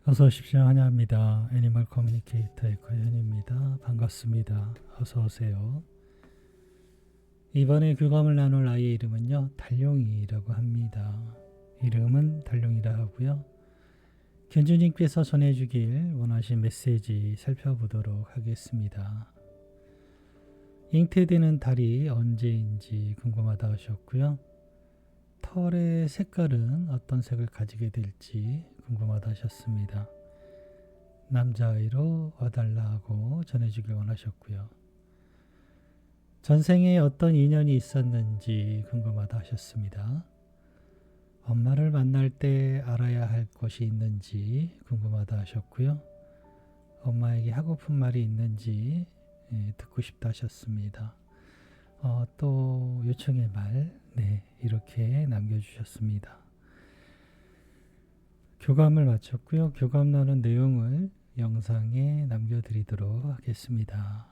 어서 오십시오. 환영합니다. 애니멀 커뮤니케이터의 고현입니다. 반갑습니다. 어서 오세요. 이번에 교감을 나눌 아이의 이름은요, 달룡이라고 합니다. 이름은 달룡이라 하고요. 견주님께서 전해주길 원하신 메시지 살펴보도록 하겠습니다. 잉태되는 달이 언제인지 궁금하다 하셨고요. 털의 색깔은 어떤 색을 가지게 될지 궁금하다 하셨습니다. 남자아이로 와달라고 전해주길 원하셨고요. 전생에 어떤 인연이 있었는지 궁금하다 하셨습니다. 엄마를 만날 때 알아야 할 것이 있는지 궁금하다 하셨고요. 엄마에게 하고픈 말이 있는지 듣고 싶다 하셨습니다. 또 요청의 말 이렇게 남겨주셨습니다. 교감을 마쳤고요. 교감 나눈 내용을 영상에 남겨드리도록 하겠습니다.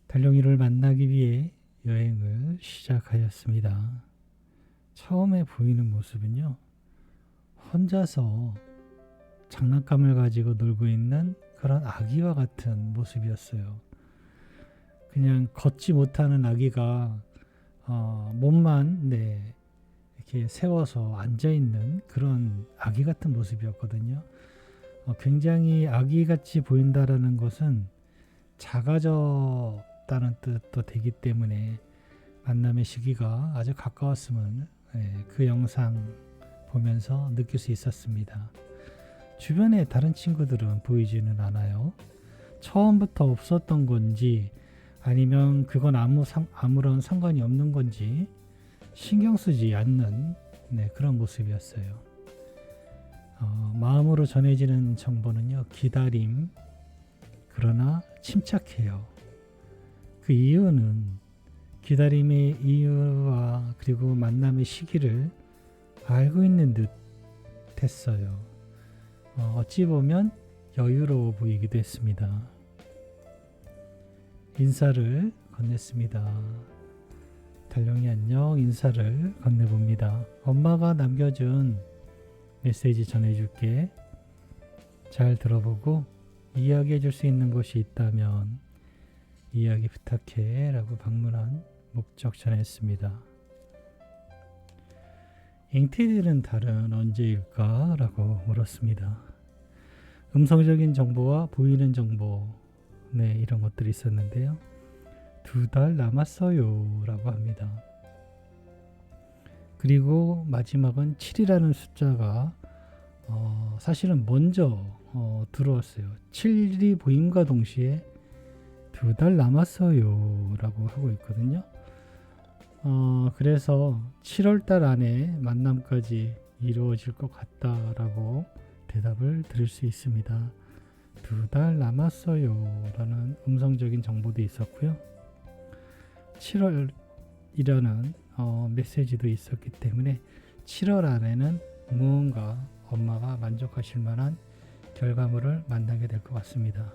달룡이를 만나기 위해 여행을 시작하였습니다. 처음에 보이는 모습은요, 혼자서 장난감을 가지고 놀고 있는 그런 아기와 같은 모습이었어요. 그냥 걷지 못하는 아기가 몸만 이렇게 세워서 앉아있는 그런 아기 같은 모습이었거든요. 굉장히 아기같이 보인다라는 것은 작아졌다는 뜻도 되기 때문에 만남의 시기가 아주 가까웠음을 그 영상 보면서 느낄 수 있었습니다. 주변에 다른 친구들은 보이지는 않아요. 처음부터 없었던 건지 아니면 그건 아무런 상관이 없는 건지 신경 쓰지 않는 그런 모습이었어요. 마음으로 전해지는 정보는요, 기다림, 그러나 침착해요. 그 이유는 기다림의 이유와 그리고 만남의 시기를 알고 있는 듯 했어요. 어찌 보면 여유로워 보이기도 했습니다. 인사를 건넸습니다. 달룡이 안녕 인사를 건네봅니다. 엄마가 남겨준 메시지 전해줄게. 잘 들어보고 이야기해 줄 수 있는 것이 있다면 이야기 부탁해 라고 방문한 목적 전했습니다. 잉태되는 달은 언제일까? 라고 물었습니다. 음성적인 정보와 보이는 정보 이런 것들이 있었는데요. 2달 남았어요 라고 합니다. 그리고 마지막은 7이라는 숫자가 사실은 먼저 들어왔어요. 7일이 보임과 동시에 2달 남았어요 라고 하고 있거든요. 그래서 7월달 안에 만남까지 이루어질 것 같다라고 대답을 드릴 수 있습니다. 2달 남았어요 라는 음성적인 정보도 있었고요. 7월이라는 메시지도 있었기 때문에 7월 안에는 무언가 엄마가 만족하실 만한 결과물을 만나게 될 것 같습니다.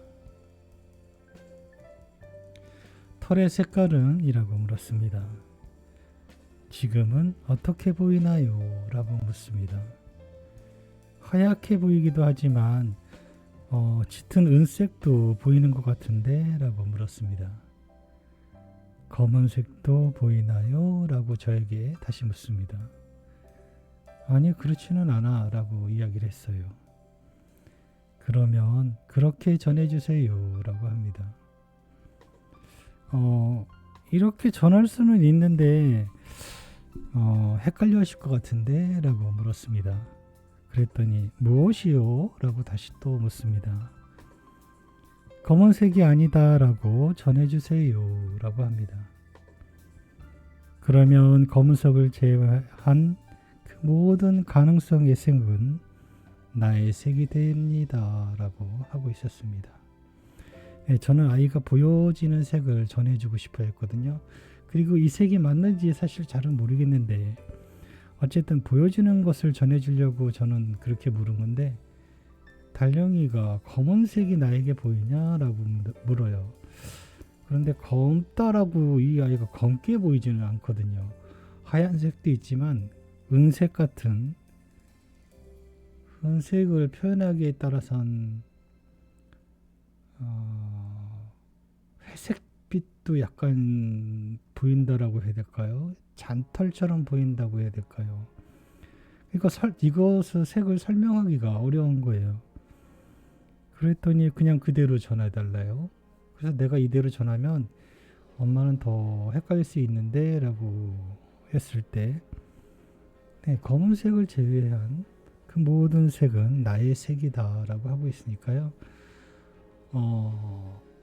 털의 색깔은? 이라고 물었습니다. 지금은 어떻게 보이나요? 라고 묻습니다. 하얗게 보이기도 하지만 짙은 은색도 보이는 것 같은데? 라고 물었습니다. 검은색도 보이나요? 라고 저에게 다시 묻습니다. 아니 그렇지는 않아 라고 이야기를 했어요. 그러면 그렇게 전해주세요 라고 합니다. 이렇게 전할 수는 있는데 헷갈려 하실 것 같은데? 라고 물었습니다. 그랬더니 무엇이요? 라고 다시 또 묻습니다. 검은색이 아니다 라고 전해주세요 라고 합니다. 그러면 검은색을 제외한 그 모든 가능성의 색은 나의 색이 됩니다 라고 하고 있었습니다. 저는 아이가 보여지는 색을 전해주고 싶어 했거든요. 그리고 이 색이 맞는지 사실 잘은 모르겠는데 어쨌든 보여지는 것을 전해주려고 저는 그렇게 물은 건데, 달룡이가 검은색이 나에게 보이냐라고 물어요. 그런데 검다라고 이 아이가 검게 보이지는 않거든요. 하얀색도 있지만 은색 같은 은색을 표현하기에 따라선 회색빛도 약간 보인다라고 해야 될까요? 잔털처럼 보인다고 해야 될까요? 그러니까 이것을 색을 설명하기가 어려운 거예요. 그랬더니 그냥 그대로 전해달래요. 그래서 내가 이대로 전하면 엄마는 더 헷갈릴 수 있는데 라고 했을 때 네, 검은색을 제외한 그 모든 색은 나의 색이다 라고 하고 있으니까요.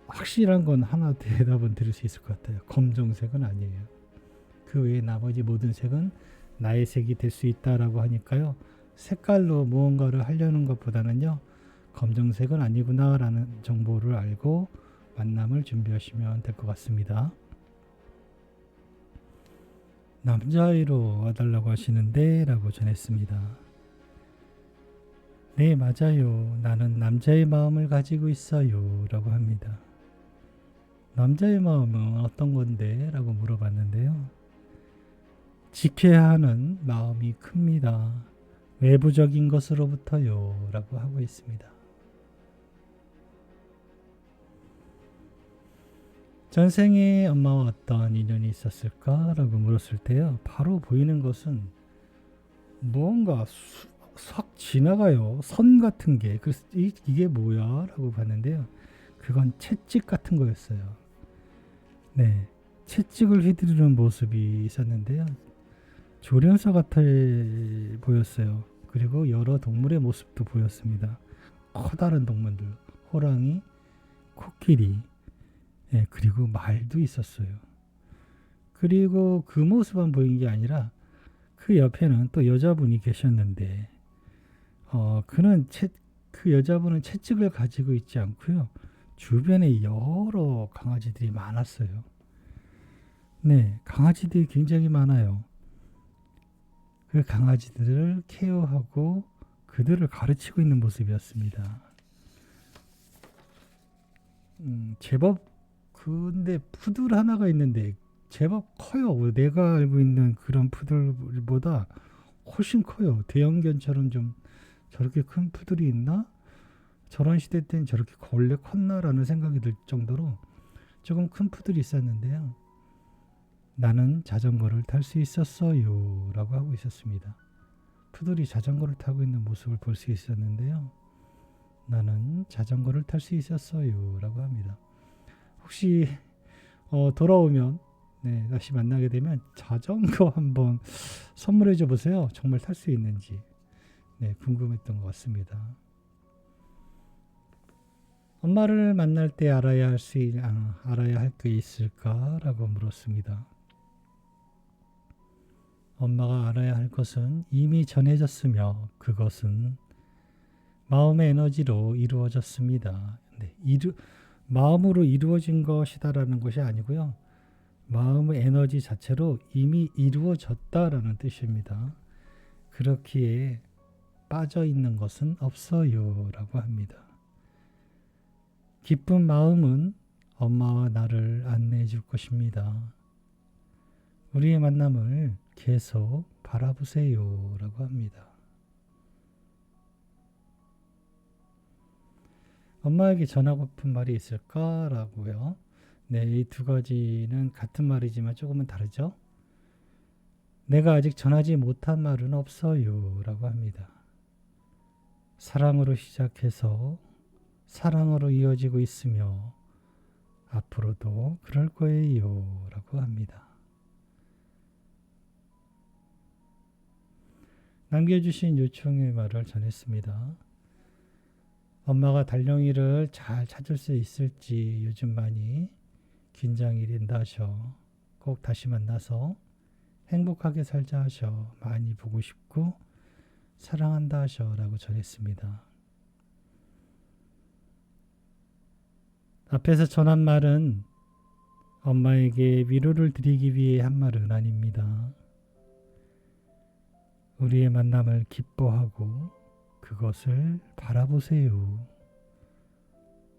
확실한 건 하나 대답은 드릴 수 있을 것 같아요. 검정색은 아니에요. 그 외에 나머지 모든 색은 나의 색이 될 수 있다라고 하니까요. 색깔로 무언가를 하려는 것보다는요. 검정색은 아니구나라는 정보를 알고 만남을 준비하시면 될 것 같습니다. 남자아이로 와달라고 하시는데 라고 전했습니다. 네, 맞아요. 나는 남자의 마음을 가지고 있어요 라고 합니다. 남자의 마음은 어떤 건데? 라고 물어봤는데요. 지켜야 하는 마음이 큽니다. 외부적인 것으로부터요 라고 하고 있습니다. 전생에 엄마와 어떤 인연이 있었을까? 라고 물었을 때요. 바로 보이는 것은 무언가 싹 지나가요. 선 같은 게. 그래서 이게 뭐야? 라고 봤는데요. 그건 채찍 같은 거였어요. 네. 채찍을 휘두르는 모습이 있었는데요. 조련사 같아 보였어요. 그리고 여러 동물의 모습도 보였습니다. 커다란 동물들. 호랑이, 코끼리, 예, 그리고 말도 있었어요. 그리고 그 모습만 보인 게 아니라 그 옆에는 또 여자분이 계셨는데 그 여자분은 채찍을 가지고 있지 않고요. 주변에 여러 강아지들이 많았어요. 네, 강아지들이 굉장히 많아요. 그 강아지들을 케어하고 그들을 가르치고 있는 모습이었습니다. 제법 근데 푸들 하나가 있는데 제법 커요. 내가 알고 있는 그런 푸들보다 훨씬 커요. 대형견처럼 좀 저렇게 큰 푸들이 있나? 저런 시대 때는 저렇게 원래 컸나라는 생각이 들 정도로 조금 큰 푸들이 있었는데요. 나는 자전거를 탈 수 있었어요 라고 하고 있었습니다. 푸들이 자전거를 타고 있는 모습을 볼 수 있었는데요. 나는 자전거를 탈 수 있었어요 라고 합니다. 혹시 돌아오면 네, 다시 만나게 되면 자전거 한번 선물해 줘 보세요. 정말 탈 수 있는지 네, 궁금했던 것 같습니다. 엄마를 만날 때 알아야 할 게 있을까라고 물었습니다. 엄마가 알아야 할 것은 이미 전해졌으며 그것은 마음의 에너지로 이루어졌습니다. 네, 마음으로 이루어진 것이다라는 것이 아니고요. 마음의 에너지 자체로 이미 이루어졌다라는 뜻입니다. 그렇기에 빠져 있는 것은 없어요 라고 합니다. 기쁜 마음은 엄마와 나를 안내해 줄 것입니다. 우리의 만남을 계속 바라보세요 라고 합니다. 엄마에게 전하고픈 말이 있을까라고요. 네, 이 두 가지는 같은 말이지만 조금은 다르죠. 내가 아직 전하지 못한 말은 없어요 라고 합니다. 사랑으로 시작해서 사랑으로 이어지고 있으며 앞으로도 그럴 거예요 라고 합니다. 남겨주신 요청의 말을 전했습니다. 엄마가 달룡이를 잘 찾을 수 있을지 요즘 많이 긴장이 된다 하셔. 꼭 다시 만나서 행복하게 살자 하셔. 많이 보고 싶고 사랑한다 하셔 라고 전했습니다. 앞에서 전한 말은 엄마에게 위로를 드리기 위해 한 말은 아닙니다. 우리의 만남을 기뻐하고 그것을 바라보세요.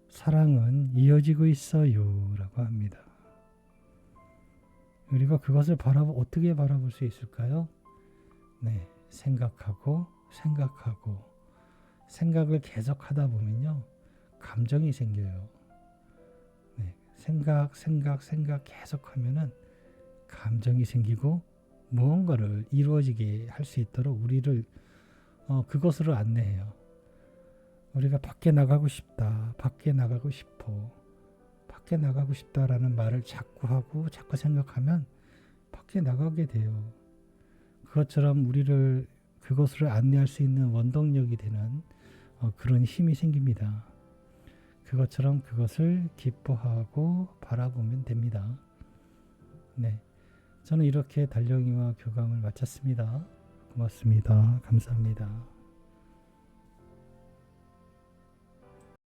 사랑은 이어지고 있어요 라고 합니다. 우리가 그것을 어떻게 바라볼 수 있을까요? 네, 생각하고 생각을 계속 하다 보면요, 감정이 생겨요. 네, 생각 계속 하면은 감정이 생기고 무언가를 이루어지게 할 수 있도록 우리를 그것으로 안내해요. 우리가 밖에 나가고 싶다, 밖에 나가고 싶어, 밖에 나가고 싶다라는 말을 자꾸 하고 자꾸 생각하면 밖에 나가게 돼요. 그것처럼 우리를 그것으로 안내할 수 있는 원동력이 되는 그런 힘이 생깁니다. 그것처럼 그것을 기뻐하고 바라보면 됩니다. 네, 저는 이렇게 달령이와 교감을 마쳤습니다. 고맙습니다. 감사합니다.